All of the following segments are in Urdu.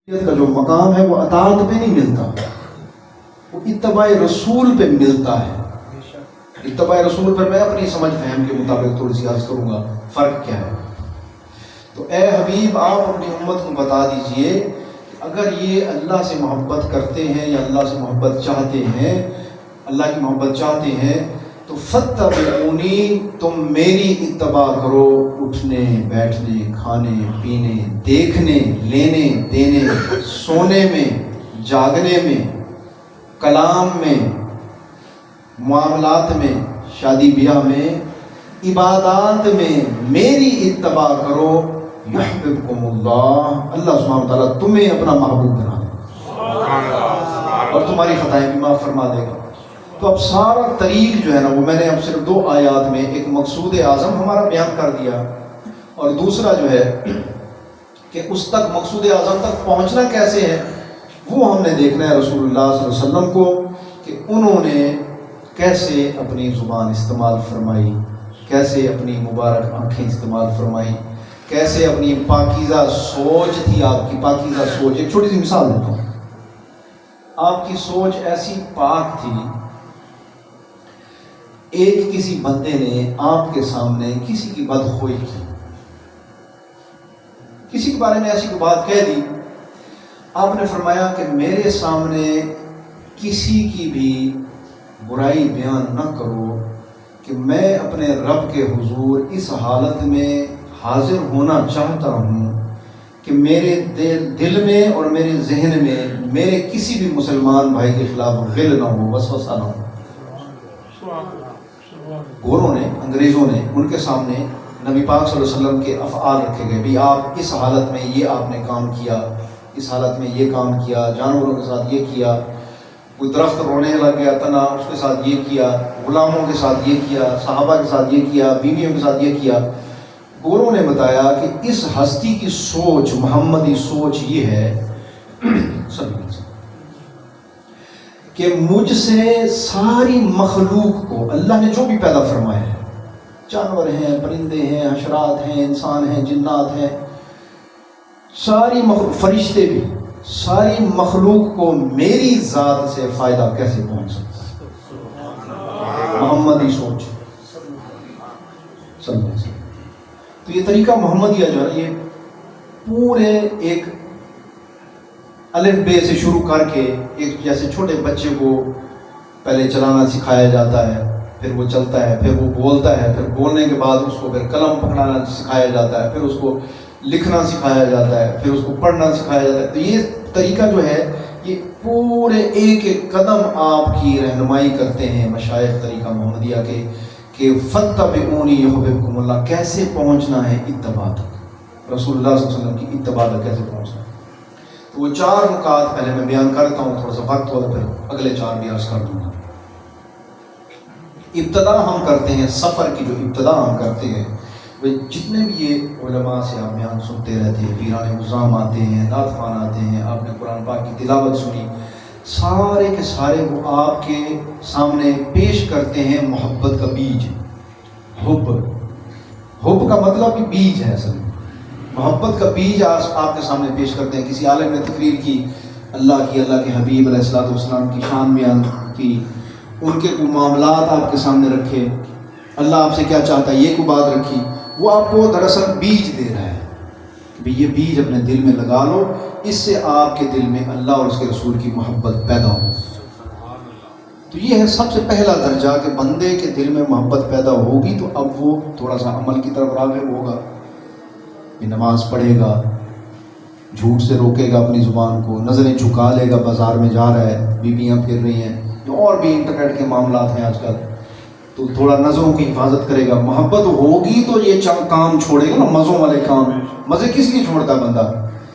کا جو مقام ہے وہ اطاعت پہ نہیں ملتا، وہ اتباع رسول پہ ملتا ہے۔ اتباع رسول پر میں اپنی سمجھ فہم کے مطابق تھوڑی سی عرض کروں گا فرق کیا ہے۔ تو اے حبیب آپ اپنی امت کو بتا دیجئے کہ اگر یہ اللہ سے محبت کرتے ہیں یا اللہ سے محبت چاہتے ہیں، اللہ کی محبت چاہتے ہیں، تو فاتبعونی، تم میری اتباع کرو، اٹھنے بیٹھنے کھانے پینے دیکھنے لینے دینے، سونے میں جاگنے میں، کلام میں، معاملات میں، شادی بیاہ میں، عبادات میں میری اتباع کرو، یحببکم اللہ، اللہ سبحانہ وتعالیٰ تمہیں اپنا محبوب بنا دے اور تمہاری خطائیں بھی معاف فرما دے گا۔ تو اب سارا طریق جو ہے نا وہ میں نے اب صرف 2 آیات میں ایک مقصود اعظم ہمارا بیان کر دیا، اور دوسرا جو ہے کہ اس تک مقصود اعظم تک پہنچنا کیسے ہے وہ ہم نے دیکھنا ہے رسول اللہ صلی اللہ علیہ وسلم کو، کہ انہوں نے کیسے اپنی زبان استعمال فرمائی، کیسے اپنی مبارک آنکھیں استعمال فرمائی، کیسے اپنی پاکیزہ سوچ تھی آپ کی پاکیزہ سوچ۔ ایک چھوٹی سی مثال دیتا ہوں، آپ کی سوچ ایسی پاک تھی، ایک کسی بندے نے آپ کے سامنے کسی کی بدخوئی کی، کسی کے بارے میں ایسی کوئی بات کہہ دی، آپ نے فرمایا کہ میرے سامنے کسی کی بھی برائی بیان نہ کرو، کہ میں اپنے رب کے حضور اس حالت میں حاضر ہونا چاہتا ہوں کہ میرے دل میں اور میرے ذہن میں میرے کسی بھی مسلمان بھائی کے خلاف غل نہ ہو، وسوسہ نہ ہو۔ گوروں نے، انگریزوں نے ان کے سامنے نبی پاک صلی اللہ علیہ وسلم کے افعال رکھے گئے، بھی آپ اس حالت میں یہ آپ نے کام کیا، اس حالت میں یہ کام کیا، جانوروں کے ساتھ یہ کیا، کوئی درخت رونے لگ گیا تنا اس کے ساتھ یہ کیا، غلاموں کے ساتھ یہ کیا، صحابہ کے ساتھ یہ کیا، بیویوں کے ساتھ یہ کیا۔ گوروں نے بتایا کہ اس ہستی کی سوچ، محمدی سوچ یہ ہے کہ مجھ سے ساری مخلوق کو اللہ نے جو بھی پیدا فرمایا ہے، جانور ہیں، پرندے ہیں، حشرات ہیں، انسان ہیں، جنات ہیں، ساری فرشتے بھی، ساری مخلوق کو میری ذات سے فائدہ کیسے پہنچ سکتا ہے، محمدی سوچ صلی اللہ علیہ وسلم۔ تو یہ طریقہ محمدیہ جو ہے یہ پورے ایک الف بے سے شروع کر کے، ایک جیسے چھوٹے بچے کو پہلے چلانا سکھایا جاتا ہے، پھر وہ چلتا ہے، پھر وہ بولتا ہے، پھر بولنے کے بعد اس کو پھر قلم پکڑانا سکھایا جاتا ہے، پھر اس کو لکھنا سکھایا جاتا ہے، پھر اس کو پڑھنا سکھایا جاتا ہے۔ تو یہ طریقہ جو ہے یہ پورے ایک ایک قدم آپ کی رہنمائی کرتے ہیں مشائخ طریقہ محمدیہ کے، کہ فاتبعونی یحببکم اللہ، کیسے پہنچنا ہے اتباع تک، رسول اللہ صلی اللہ علیہ وسلم کی اتباع تک کیسے پہنچنا ہے۔ تو وہ 4 نکات پہلے میں بیان کرتا ہوں، تھوڑا سا وقت ہوگا پھر اگلے 4 بھی عرض کر دوں گا۔ ابتدا ہم کرتے ہیں، سفر کی جو ابتدا ہم کرتے ہیں، وہ جتنے بھی یہ علماء سے آپ بیان سنتے رہتے ہیں، پیران نظام آتے ہیں، نعت خوان آتے ہیں، آپ نے قرآن پاک کی تلاوت سنی، سارے کے سارے وہ آپ کے سامنے پیش کرتے ہیں محبت کا بیج، حب کا مطلب بھی بیج ہے اصل میں، محبت کا بیج آپ کے سامنے پیش کرتے ہیں۔ کسی عالم نے تقریر کی، اللہ کے حبیب علیہ الصلوۃ والسلام کی شان بیان کی، ان کے کوئی معاملات آپ کے سامنے رکھے، اللہ آپ سے کیا چاہتا ہے یہ کوئی بات رکھی، وہ آپ کو دراصل بیج دے رہا ہے کہ یہ بیج اپنے دل میں لگا لو، اس سے آپ کے دل میں اللہ اور اس کے رسول کی محبت پیدا ہو۔ تو یہ ہے سب سے پہلا درجہ کہ بندے کے دل میں محبت پیدا ہوگی تو اب وہ تھوڑا سا عمل کی طرف راغب ہوگا، یہ نماز پڑھے گا، جھوٹ سے روکے گا اپنی زبان کو، نظریں جھکا لے گا، بازار میں جا رہا ہے، بیویاں پھر رہی ہیں، اور بھی انٹرنیٹ کے معاملات ہیں آج کل، تو تھوڑا نظروں کی حفاظت کرے گا۔ محبت ہوگی تو یہ کام چھوڑے گا نا، مزوں والے کام۔ مزے کس لیے چھوڑتا ہے بندہ؟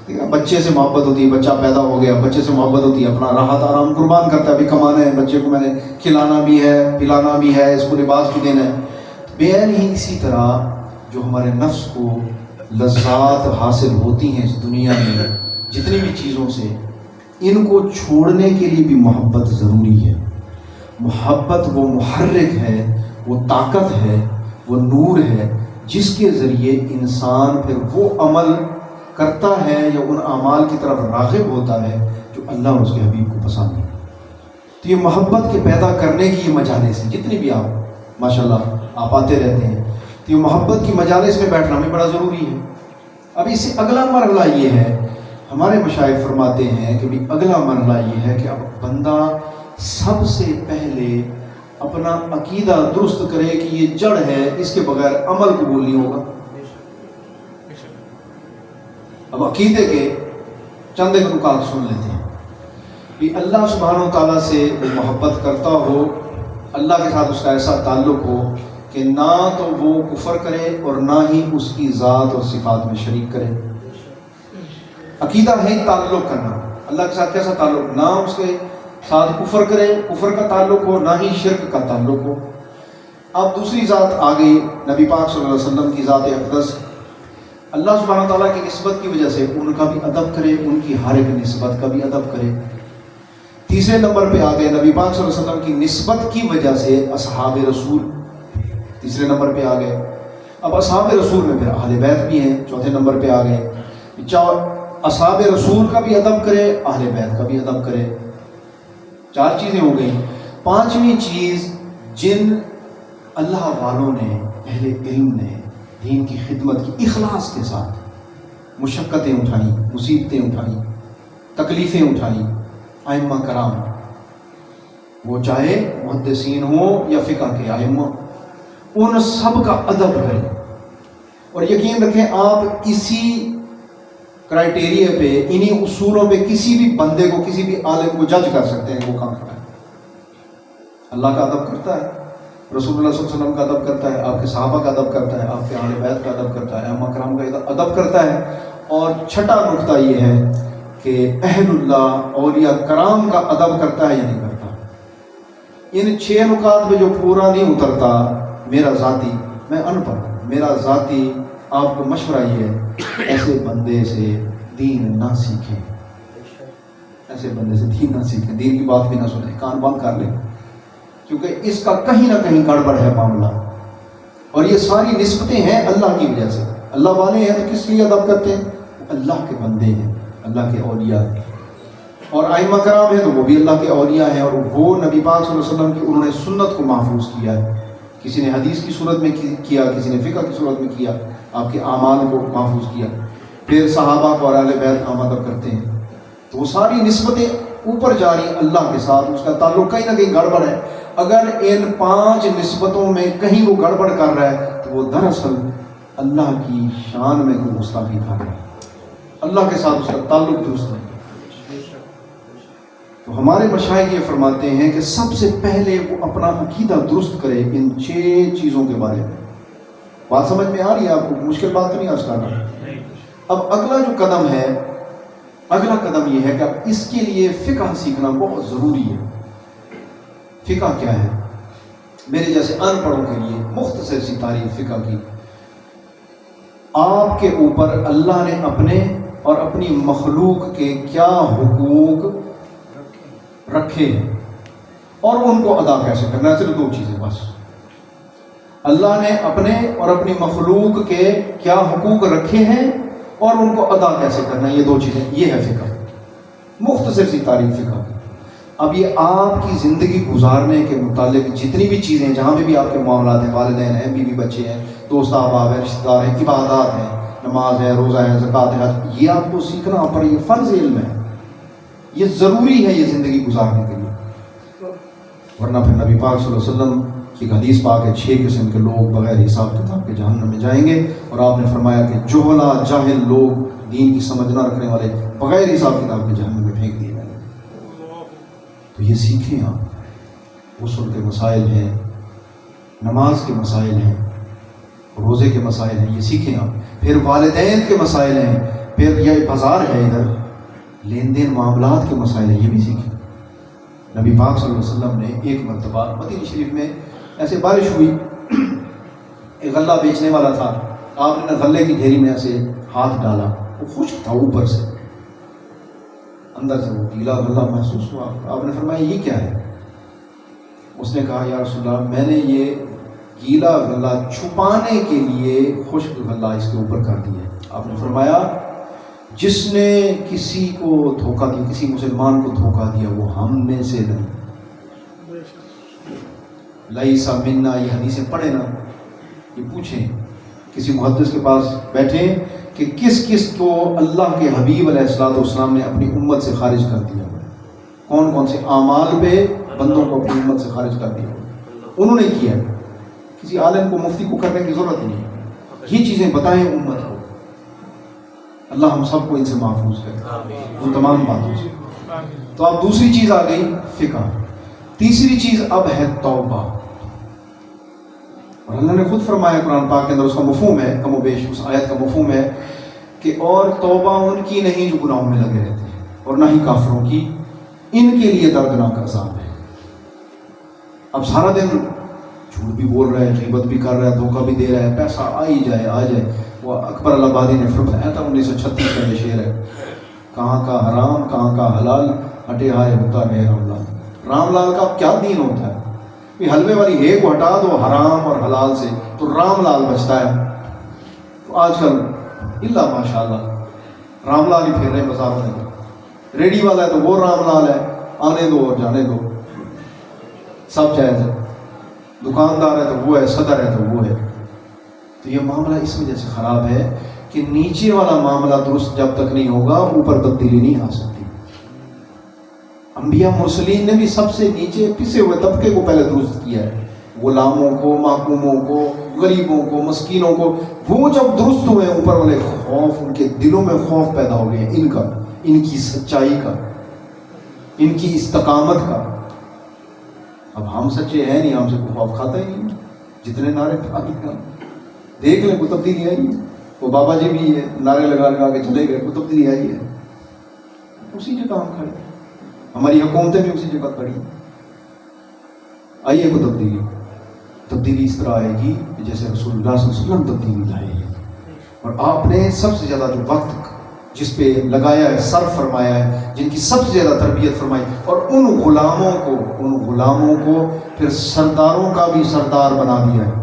ٹھیک ہے، بچے سے محبت ہوتی ہے، بچہ پیدا ہو گیا، بچے سے محبت ہوتی ہے، اپنا راحت آرام قربان کرتا ہے، ابھی کمانا ہے، بچے کو میں نے کھلانا بھی ہے، پلانا بھی ہے، اس کو لباس بھی دینا ہے۔ بین ہی اسی طرح جو ہمارے نفس کو لذات حاصل ہوتی ہیں اس دنیا میں جتنی بھی چیزوں سے، ان کو چھوڑنے کے لیے بھی محبت ضروری ہے۔ محبت وہ محرک ہے، وہ طاقت ہے، وہ نور ہے، جس کے ذریعے انسان پھر وہ عمل کرتا ہے یا ان اعمال کی طرف راغب ہوتا ہے جو اللہ اور اس کے حبیب کو پسند ہے۔ تو یہ محبت کے پیدا کرنے کی یہ مجالس ہیں، جتنی بھی آپ ماشاءاللہ آپ آتے رہتے ہیں، تو یہ محبت کی مجالس میں بیٹھنا بھی بڑا ضروری ہے۔ اب اس سے اگلا مرحلہ یہ ہے، ہمارے مشائخ فرماتے ہیں کہ بھی اگلا مرحلہ یہ ہے کہ اب بندہ سب سے پہلے اپنا عقیدہ درست کرے کہ یہ جڑ ہے، اس کے بغیر عمل قبول نہیں ہوگا۔ اب عقیدے کے چند ایک نکات سن لیتے ہیں کہ اللہ سبحانہ و تعالیٰ سے محبت کرتا ہو، اللہ کے ساتھ اس کا ایسا تعلق ہو کہ نہ تو وہ کفر کرے اور نہ ہی اس کی ذات اور صفات میں شریک کرے۔ عقیدہ ہے تعلق کرنا، اللہ کے ساتھ کیسا تعلق، نہ اس کے ساتھ کفر کرے، کفر کا تعلق ہو، نہ ہی شرک کا تعلق ہو۔ اب دوسری ذات آ گئی نبی پاک صلی اللہ علیہ وسلم کی ذات اقدس، اللہ سبحانہ تعالیٰ کی نسبت کی وجہ سے ان کا بھی ادب کرے، ان کی ہر ایک نسبت کا بھی ادب کرے۔ تیسرے نمبر پہ آ گئے نبی پاک صلی اللہ علیہ وسلم کی نسبت کی وجہ سے اصحاب رسول، تیسرے نمبر پہ آ گئے۔ اب اصحاب رسول میں پھر اہل بیت بھی ہیں، چوتھے نمبر پہ آ گئے۔ اصحاب رسول کا بھی ادب کرے، اہل بیت کا بھی ادب کرے، چار چیزیں ہو گئی۔ پانچویں چیز، جن اللہ والوں نے، اہل علم نے دین کی خدمت کی اخلاص کے ساتھ مشقتیں اٹھائیں، مصیبتیں اٹھائیں، تکلیفیں اٹھائیں، ائمہ کرام، وہ چاہے محدثین ہوں یا فقہ کے ائمہ، ان سب کا ادب کریں۔ اور یقین رکھیں آپ اسی کرائٹیریا پہ، انہی اصولوں پہ کسی بھی بندے کو، کسی بھی عالم کو جج کر سکتے ہیں وہ کام کرتا ہے۔ اللہ کا ادب کرتا ہے، رسول اللہ صلی اللہ علیہ وسلم کا ادب کرتا ہے، آپ کے صحابہ کا ادب کرتا ہے، آپ کے اہل بیت کا ادب کرتا ہے، ائمہ کرام کا ادب کرتا ہے۔ اور چھٹا نقطہ یہ ہے کہ اہل اللہ اولیاء کرام کا ادب کرتا ہے یا نہیں کرتا۔ ان 6 نکات پہ جو پورا نہیں اترتا، میرا ذاتی، میں ان پڑھ، میرا ذاتی آپ کو مشورہ یہ ہے، ایسے بندے سے دین نہ سیکھیں، ایسے بندے سے دین نہ سیکھیں، دین کی بات بھی نہ سنیں، کان بند کر لیں، کیونکہ اس کا کہیں نہ کہیں گڑبڑ ہے معاملہ۔ اور یہ ساری نسبتیں ہیں اللہ کی وجہ سے، اللہ والے ہیں تو کس لیے ادب کرتے ہیں؟ اللہ کے بندے ہیں، اللہ کے اولیاء ہیں۔ اور ائمہ کرام ہیں تو وہ بھی اللہ کے اولیاء ہیں، اور وہ نبی پاک صلی اللہ علیہ وسلم کی انہوں نے سنت کو محفوظ کیا ہے، کسی نے حدیث کی صورت میں کیا، کسی نے فقہ کی صورت میں کیا، آپ کے اعمال کو محفوظ کیا۔ پھر صحابہ کو اور اہل بیت کا ادب کرتے ہیں، تو وہ ساری نسبتیں اوپر جا رہی ہیں اللہ کے ساتھ، اس کا تعلق کہیں نہ کہیں گڑبڑ ہے۔ اگر ان 5 نسبتوں میں کہیں وہ گڑبڑ کر رہا ہے تو وہ دراصل اللہ کی شان میں کوئی گستاخی کر رہا ہے، اللہ کے ساتھ اس کا تعلق درست نہیں۔ تو ہمارے مشائخ یہ فرماتے ہیں کہ سب سے پہلے وہ اپنا عقیدہ درست کرے ان 6 چیزوں کے بارے میں۔ بات سمجھ میں آ رہی ہے آپ کو؟ مشکل بات تو نہیں آج کر رہا۔ اب اگلا جو قدم ہے، اگلا قدم یہ ہے کہ اب اس کے لیے فقہ سیکھنا بہت ضروری ہے۔ فقہ کیا ہے؟ میرے جیسے ان پڑھوں کے لیے مختصر سی تعریف فقہ کی، آپ کے اوپر اللہ نے اپنے اور اپنی مخلوق کے کیا حقوق رکھے ہیں اور ان کو ادا کیسے کرنا ہے۔ صرف 2 چیزیں بس، اللہ نے اپنے اور اپنی مخلوق کے کیا حقوق رکھے ہیں اور ان کو ادا کیسے کرنا ہے، یہ 2 چیزیں، یہ ہے فقہ، مختصر سی تعریف فقہ کی۔ اب یہ آپ کی زندگی گزارنے کے متعلق جتنی بھی چیزیں، جہاں پہ بھی آپ کے معاملات ہیں، والدین ہیں، بیوی بچے ہیں، دوست احباب ہیں، رشتہ دار ہیں، عبادات ہیں، نماز ہے، روزہ ہے، زکوٰۃ ہے، یہ آپ کو سیکھنا پر یہ فرض علم ہے، یہ ضروری ہے یہ زندگی گزارنے کے لیے۔ ورنہ پھر نبی پاک صلی اللہ علیہ وسلم کی حدیث پاک ہے 6 قسم کے لوگ بغیر حساب کتاب کے جہنم میں جائیں گے، اور آپ نے فرمایا کہ جہلا جاہل لوگ، دین کی سمجھ نہ رکھنے والے، بغیر حساب کتاب کے جہنم میں پھینک دیے جائیں گے۔ تو یہ سیکھیں آپ، غسل کے مسائل ہیں، نماز کے مسائل ہیں، روزے کے مسائل ہیں، یہ سیکھیں آپ۔ پھر والدین کے مسائل ہیں، پھر یہ بازار ہے، ادھر لین دین معاملات کے مسائل ہیں، یہ بھی سیکھیں۔ نبی پاک صلی اللہ علیہ وسلم نے ایک مرتبہ مدینہ شریف میں ایسے بارش ہوئی، ایک غلہ بیچنے والا تھا، آپ نے غلے کی ڈھیری میں ایسے ہاتھ ڈالا، وہ خشک تھا اوپر سے، اندر سے وہ گیلا غلہ محسوس ہوا۔ آپ نے فرمایا یہ کیا ہے؟ اس نے کہا یا رسول اللہ، میں نے یہ گیلا غلہ چھپانے کے لیے خشک غلہ اس کے اوپر کر دیا۔ آپ نے فرمایا جس نے کسی کو دھوکہ دیا، کسی مسلمان کو دھوکہ دیا، وہ ہم میں سے نہیں۔ لیسا منا، یہ حدیثیں پڑھیں نا، یہ پوچھیں کسی محدث کے پاس بیٹھیں کہ کس کس کو اللہ کے حبیب علیہ السلام نے اپنی امت سے خارج کر دیا، کون کون سے اعمال پہ بندوں کو اپنی امت سے خارج کر دیا انہوں نے کیا۔ کسی عالم کو، مفتی کو کرنے کی ضرورت نہیں، یہ چیزیں بتائیں امت کو۔ اللہ ہم سب کو ان سے محفوظ کرے ان تمام باتوں سے۔ تو اب دوسری چیز آ گئی فقہ، تیسری چیز اب ہے توبہ۔ اور اللہ نے خود فرمایا قرآن پاک کے اندر، اس کا مفہوم ہے کم و بیش، اس آیت کا مفہوم ہے کہ اور توبہ ان کی نہیں جو گناہوں میں لگے رہتے ہیں، اور نہ ہی کافروں کی، ان کے لیے دردناک عذاب ہے۔ اب سارا دن جھوٹ بھی بول رہا ہے، غیبت بھی کر رہا ہے، دھوکہ بھی دے رہا ہے، پیسہ آ ہی جائے آ جائے۔ وہ اکبر الہبادی نے فرمایا تھا 1936 کا یہ شعر ہے، کہاں کا حرام کہاں کا حلال، ہٹے ہائے ہوتا رہے رام لال۔ رام لال کا کیا دین ہوتا ہے؟ حلوے والی ہے کو ہٹا دو حرام اور حلال سے تو رام لال بچتا ہے۔ تو آج کل اللہ ماشاء اللہ رام لال ہی پھیر رہے ہیں بازاروں میں، ریڈی والا ہے تو وہ رام لال ہے، آنے دو اور جانے دو، سب جائز ہے۔ دکاندار ہے تو وہ ہے، صدر ہے تو وہ ہے۔ تو یہ معاملہ اس وجہ سے خراب ہے کہ نیچے والا معاملہ درست جب تک نہیں ہوگا اوپر تبدیلی نہیں آ سکتی۔ انبیاء مرسلین نے بھی سب سے نیچے پسے ہوئے طبقے کو پہلے درست کیا ہے، غلاموں کو، محکوموں کو، غریبوں کو، مسکینوں کو۔ وہ جب درست ہوئے اوپر والے خوف، ان کے دلوں میں خوف پیدا ہو گیا ان کا، ان کی سچائی کا، ان کی استقامت کا۔ اب ہم سچے ہیں نہیں، ہم سے کوئی خوف کھاتا ہی نہیں، جتنے نعرے دیکھ لیں کوئی تبدیلی آئی ہے۔ وہ بابا جی بھی ہے، نعرے لگا لگا کے چلے گئے، کوئی تبدیلی آئی ہے؟ اسی جگہ ہم کھڑے، ہماری حکومتیں بھی اسی جگہ کھڑی۔ آئیے کوئی تبدیلی اس طرح آئے گی جیسے رسول اللہ صلی اللہ علیہ وسلم تبدیلی لائے ہیں۔ اور آپ نے سب سے زیادہ جو وقت جس پہ لگایا ہے، صرف فرمایا ہے، جن کی سب سے زیادہ تربیت فرمائی، اور ان غلاموں کو پھر سرداروں کا بھی سردار بنا دیا ہے۔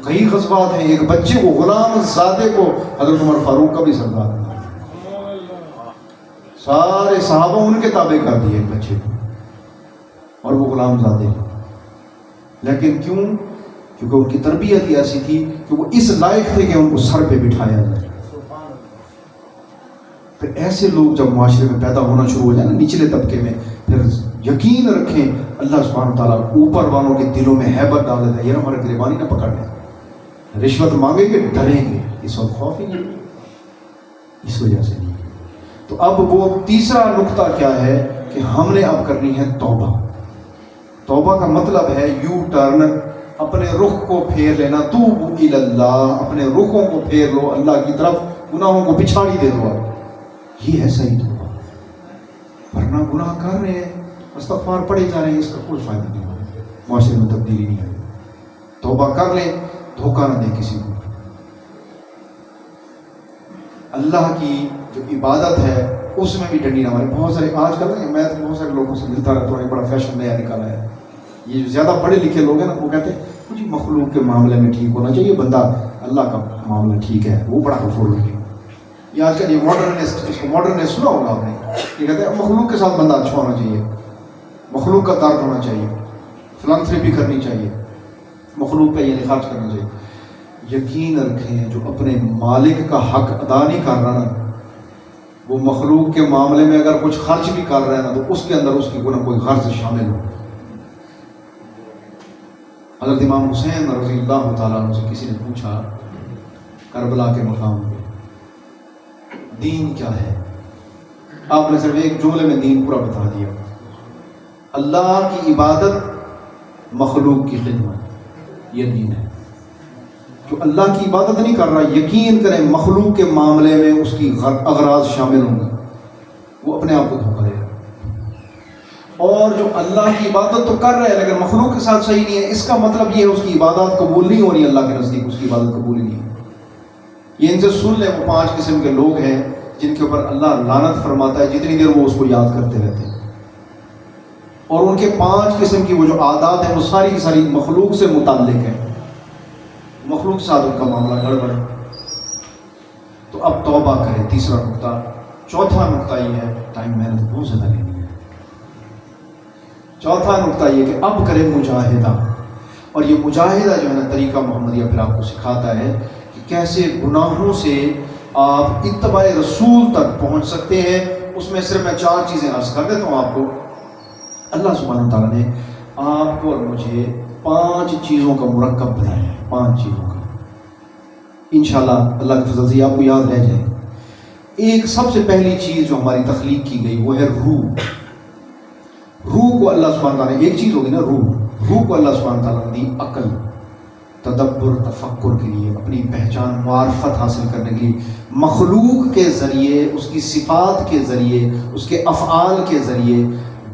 کئی غزوات ہیں، ایک بچے کو، غلام زادے کو حضرت عمر فاروق کا بھی سردار بنا دیا، سارے صحابہ ان کے تابع کر دیے ایک بچے کو، اور وہ غلام زادے۔ لیکن کیوں؟ کیونکہ ان کی تربیت ہی ایسی تھی کہ وہ اس لائق تھے کہ ان کو سر پہ بٹھایا جائے۔ پھر ایسے لوگ جب معاشرے میں پیدا ہونا شروع ہو جائے نا، نچلے طبقے میں، پھر یقین رکھیں اللہ سبحانہ تعالیٰ اوپر والوں کے دلوں میں ہیبت ڈال دیتا ہے، یہ ہمارے گریبانی نہ پکڑ لیں، رشوت مانگیں گے ڈریں گے، اس وقت خوف ہی نہیں، اس وجہ سے نہیں۔ تو اب وہ تیسرا نقطہ کیا ہے کہ ہم نے اب کرنی ہے توبہ۔ توبہ کا مطلب ہے یو ٹرن، اپنے رخ کو پھیر لینا، توبوا الی اللہ، اپنے رخوں کو پھیر لو اللہ کی طرف، گناہوں کو پچھاڑی دے دو۔ یہ ہے صحیح توبہ، ورنہ گناہ کر رہے ہیں، استغفار پڑھے جا رہے ہیں، اس کا کوئی فائدہ نہیں ہوگا، معاشرے میں تبدیلی نہیں آئے۔ توبہ کر لیں، دھوکہ نہ دیں کسی کو۔ اللہ کی جو عبادت ہے اس میں بھی ڈنڈی نہ مارے۔ بہت سارے آج کل میں بہت سارے لوگوں سے ملتا رہتا ہوں، ایک بڑا فیشن نیا نکالا ہے، یہ جو زیادہ پڑھے لکھے لوگ ہیں نا، وہ کہتے ہیں مجھے مخلوق کے معاملے میں ٹھیک ہونا چاہیے، بندہ اللہ کا معاملہ ٹھیک ہے، وہ بڑا غفور ہے۔ یہ آج کل یہ ماڈرنسٹ، اس کو ماڈرنسٹ سنا ہوگا آپ نے، یہ کہتے ہیں مخلوق کے ساتھ بندہ اچھا ہونا چاہیے، مخلوق کا درد ہونا چاہیے، فلانتھریپی کرنی چاہیے، مخلوق پہ یہ خرچ کرنا چاہیے۔ یقین رکھیں جو اپنے مالک کا حق ادا نہیں کر رہا نا، وہ مخلوق کے معاملے میں اگر کچھ خرچ بھی کر رہا ہے نا، تو اس کے اندر اس کی کوئی غرض شامل ہو۔ حضرت امام حسین رضی اللہ تعالیٰ عنہ سے کسی نے پوچھا کربلا کے مقام پہ دین کیا ہے؟ آپ نے صرف ایک جملے میں دین پورا بتا دیا، اللہ کی عبادت، مخلوق کی خدمت، یہ دین ہے۔ جو اللہ کی عبادت نہیں کر رہا، یقین کریں مخلوق کے معاملے میں اس کی اغراض شامل ہوں گے، وہ اپنے آپ کو دھوکہ دے گا۔ اور جو اللہ کی عبادت تو کر رہے ہیں لیکن مخلوق کے ساتھ صحیح نہیں ہے، اس کا مطلب یہ ہے اس کی عبادات قبول نہیں ہو رہی، اللہ کے نزدیک اس کی عبادت قبول ہی نہیں ہے۔ یہ ان سے سن لیں، وہ 5 قسم کے لوگ ہیں جن کے اوپر اللہ لعنت فرماتا ہے جتنی دیر وہ اس کو یاد کرتے رہتے ہیں، اور ان کے 5 قسم کی وہ جو عادات ہیں وہ ساری کی ساری مخلوق سے متعلق ہیں، مخلوق کے ساتھ ان کا معاملہ گڑبڑ ہے۔ تو اب توبہ کرے، تیسرا نقطہ۔ چوتھا نقطہ یہ ہے، ٹائم میں نے بہت زیادہ لے لیا ہے، چوتھا نقطہ یہ کہ اب کرے مجاہدہ۔ اور یہ مجاہدہ جو ہے نا، طریقہ محمدیہ پھر آپ کو سکھاتا ہے کہ کیسے گناہوں سے آپ اتباع رسول تک پہنچ سکتے ہیں۔ اس میں صرف میں 4 چیزیں عرض کر دیتا ہوں آپ کو۔ اللہ سبحانہ وتعالیٰ نے آپ کو اور مجھے 5 چیزوں کا مرکب بنایا ہے، 5 چیزوں کا، انشاءاللہ اللہ کے فضل سے آپ کو یاد رہ جائے۔ ایک سب سے پہلی چیز جو ہماری تخلیق کی گئی وہ ہے روح۔ روح کو اللہ سبحانہ تعالیٰ نے، ایک چیز ہوگی نا روح کو اللہ سبحانہ تعالیٰ نے دی عقل، تدبر، تفکر کے لیے، اپنی پہچان، معرفت حاصل کرنے کے لیے، مخلوق کے ذریعے، اس کی صفات کے ذریعے، اس کے افعال کے ذریعے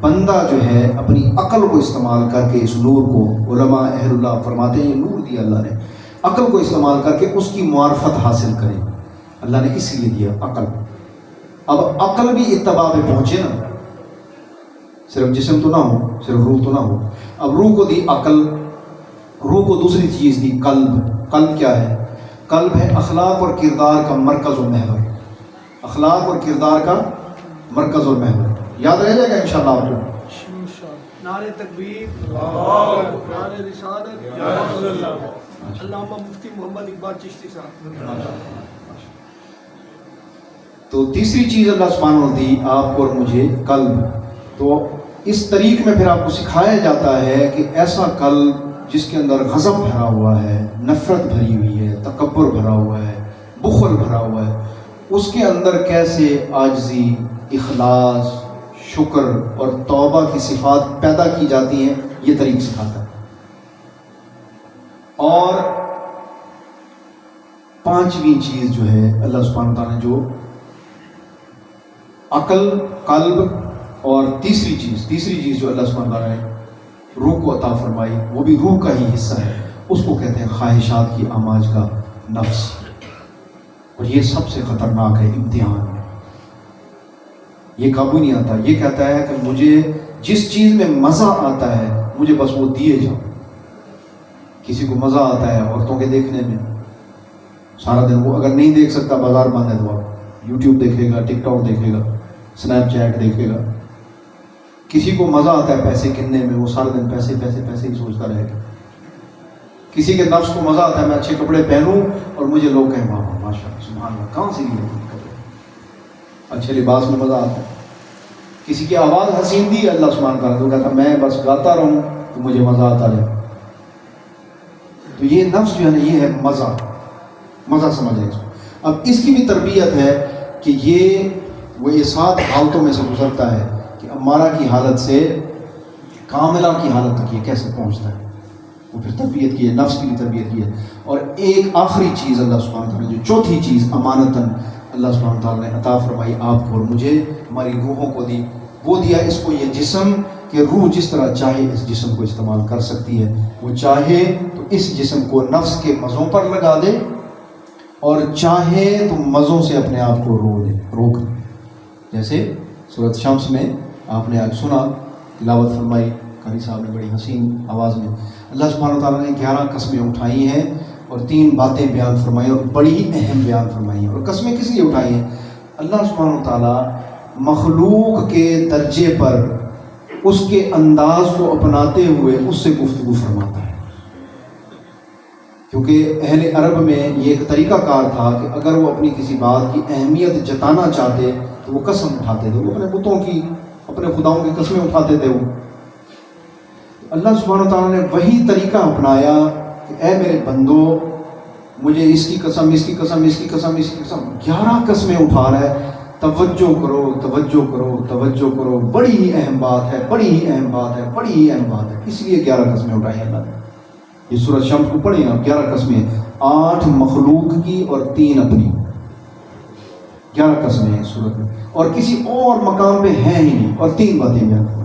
بندہ جو ہے اپنی عقل کو استعمال کر کے اس نور کو، علماء اہل اللہ فرماتے ہیں یہ نور دیا اللہ نے، عقل کو استعمال کر کے اس کی معرفت حاصل کرے، اللہ نے اس لیے دیا عقل۔ اب عقل بھی اتباع پہ پہنچے نا، صرف جسم تو نہ ہو، صرف روح تو نہ ہو۔ اب روح کو دی عقل، روح کو دوسری چیز دی قلب۔ قلب کیا ہے؟ قلب ہے اخلاق اور کردار کا مرکز و محور، اخلاق اور کردار کا مرکز اور محور۔ یاد رہ جائے گا انشاءاللہ آپ کو۔ نعرہ تکبیر، نعرہ رسالت، علامہ مفتی محمد اقبال چشتی صاحب۔ تو تیسری چیز اللہ سبحانہ نے دی آپ کو اور مجھے، قلب۔ تو اس طریق میں پھر آپ کو سکھایا جاتا ہے کہ ایسا قلب جس کے اندر غضب بھرا ہوا ہے، نفرت بھری ہوئی ہے، تکبر بھرا ہوا ہے، بخل بھرا ہوا ہے، اس کے اندر کیسے عاجزی، اخلاص، شکر اور توبہ کی صفات پیدا کی جاتی ہیں، یہ طریق سکھاتا ہے۔ اور 5ویں چیز جو ہے اللہ سبحانہ تعالیٰ نے جو عقل، قلب اور تیسری چیز جو اللہ سبحانہ تعالیٰ نے روح کو عطا فرمائی، وہ بھی روح کا ہی حصہ ہے، اس کو کہتے ہیں خواہشات کی آماج کا نفس۔ اور یہ سب سے خطرناک ہے امتحان، یہ قابو نہیں آتا، یہ کہتا ہے کہ مجھے جس چیز میں مزہ آتا ہے مجھے بس وہ دیے جاؤ۔ کسی کو مزہ آتا ہے عورتوں کے دیکھنے میں، سارا دن وہ اگر نہیں دیکھ سکتا، بازار بند ہے، تو آپ یوٹیوب دیکھے گا، ٹک ٹاک دیکھے گا، اسنیپ چیٹ دیکھے گا۔ کسی کو مزہ آتا ہے پیسے گننے میں، وہ سارا دن پیسے پیسے پیسے ہی سوچتا رہے گا۔ کسی کے نفس کو مزہ آتا ہے میں اچھے کپڑے پہنوں اور مجھے لوگ کہیں واہ واہ ماشاء اللہ سبحان اللہ، کہاں سے لیے کپڑے، اچھے لباس میں مزہ آتا ہے۔ کسی کی آواز حسین دی اللہ سبحانہ تعالیٰ تو کہتا میں بس گاتا رہوں تو مجھے مزہ آتا رہے۔ تو یہ نفس جو ہے نا، یہ ہے مزہ سمجھیں اس کو۔ اب اس کی بھی تربیت ہے کہ یہ 7 حالتوں میں سے گزرتا ہے کہ امارہ کی حالت سے کاملہ کی حالت تک یہ کیسے پہنچتا ہے، وہ پھر تربیت کی ہے، نفس کی بھی تربیت کی ہے۔ اور ایک آخری چیز اللہ سبحانہ تعالیٰ نے جو چوتھی چیز امانتاً اللہ سبحانہ تعالیٰ نے عطا فرمائی آپ کو اور مجھے، ہماری روحوں کو دی، وہ دیا اس کو یہ جسم کہ روح جس طرح چاہے اس جسم کو استعمال کر سکتی ہے۔ وہ چاہے تو اس جسم کو نفس کے مزوں پر لگا دے، اور چاہے تو مزوں سے اپنے آپ کو روک دے۔ جیسے سورۃ شمس میں آپ نے آج سنا، تلاوت فرمائی قاری صاحب نے بڑی حسین آواز میں، اللہ سبحانہ تعالیٰ نے 11 قسمیں اٹھائی ہیں اور 3 باتیں بیان فرمائی اور بڑی ہی اہم بیان فرمائی ہیں۔ اور قسمیں کس لیے اٹھائی ہیں؟ اللہ سبحانہ تعالیٰ مخلوق کے درجے پر اس کے انداز کو اپناتے ہوئے اس سے گفتگو فرماتا ہے، کیونکہ اہل عرب میں یہ ایک طریقہ کار تھا کہ اگر وہ اپنی کسی بات کی اہمیت جتانا چاہتے تو وہ قسم اٹھاتے تھے، وہ اپنے بتوں کی، اپنے خداؤں کی قسمیں اٹھاتے تھے۔ وہ اللہ سبحانہ تعالیٰ نے وہی طریقہ اپنایا کہ اے میرے بندو، مجھے اس کی قسم، اس کی قسم، اس کی قسم، اس کی قسم، 11 قسمیں اٹھا رہا ہے، توجہ کرو، توجہ کرو، توجہ کرو، بڑی ہی اہم بات ہے، بڑی ہی اہم بات ہے، بڑی ہی اہم بات ہے، اس لیے 11 قسمیں اٹھائی اللہ نے۔ یہ سورۃ شمس کو پڑھیں آپ، 11 قسمیں، 8 مخلوق کی اور 3 اپنی، 11 قسمیں ہیں سورت میں، اور کسی اور مقام پہ ہیں ہی نہیں۔ اور 3 باتیں بیان فرمائی۔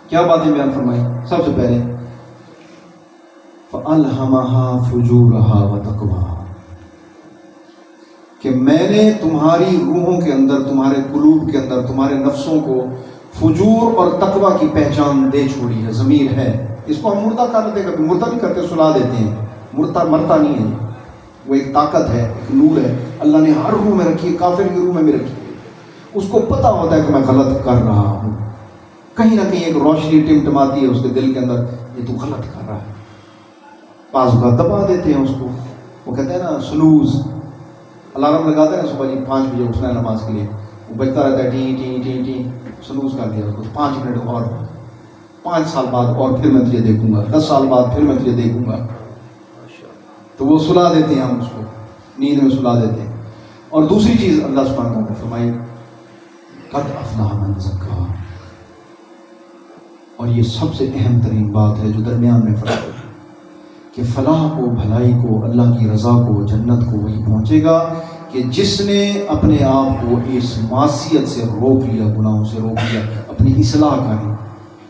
کیا باتیں بیان فرمائی؟ سب سے پہلے فَأَلْهَمَهَا فُجُورَهَا وَتَقْوَاهَا، کہ میں نے تمہاری روحوں کے اندر، تمہارے قلوب کے اندر، تمہارے نفسوں کو فجور اور تقویٰ کی پہچان دے چھوڑی ہے۔ ضمیر ہے، اس کو ہم مردہ کر دیتے ہیں، کبھی مردہ نہیں کرتے، سلا دیتے ہیں، مرتا نہیں ہے، وہ ایک طاقت ہے، ایک نور ہے، اللہ نے ہر روح میں رکھی ہے، کافر کی روح میں بھی رکھی ہے. اس کو پتہ ہوتا ہے کہ میں غلط کر رہا ہوں، کہیں نہ کہیں ایک روشنی ٹمٹماتی ہے اس کے دل کے اندر، یہ تو غلط کر رہا ہے. بعض اوقات دبا دیتے ہیں اس کو، وہ کہتے ہیں نا سنوز، الارم لگاتے ہیں نا صبح جی 5 بجے اٹھنا ہے نماز کے لیے، وہ بجتا رہتا ہے ٹیں ٹیں ٹیں ٹیں، سنوز کر دیا اس کو، 5 منٹ اور، 5 سال بعد اور پھر میں تجھے دیکھوں گا، 10 سال بعد پھر میں تجھے دیکھوں گا. تو وہ سلا دیتے ہیں ہم اس کو، نیند میں سلا دیتے ہیں. اور دوسری چیز اللہ سبحانہ وتعالیٰ نے فرمائی قد افلح من زکاہا، اور یہ سب سے اہم ترین بات ہے جو درمیان میں فرق ہے کہ فلاح کو، بھلائی کو، اللہ کی رضا کو، جنت کو وہی پہنچے گا کہ جس نے اپنے آپ کو اس معصیت سے روک لیا، گناہوں سے روک لیا، اپنی اصلاح کر لی،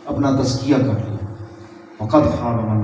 اپنا تزکیہ کر لیا. وقد خاب من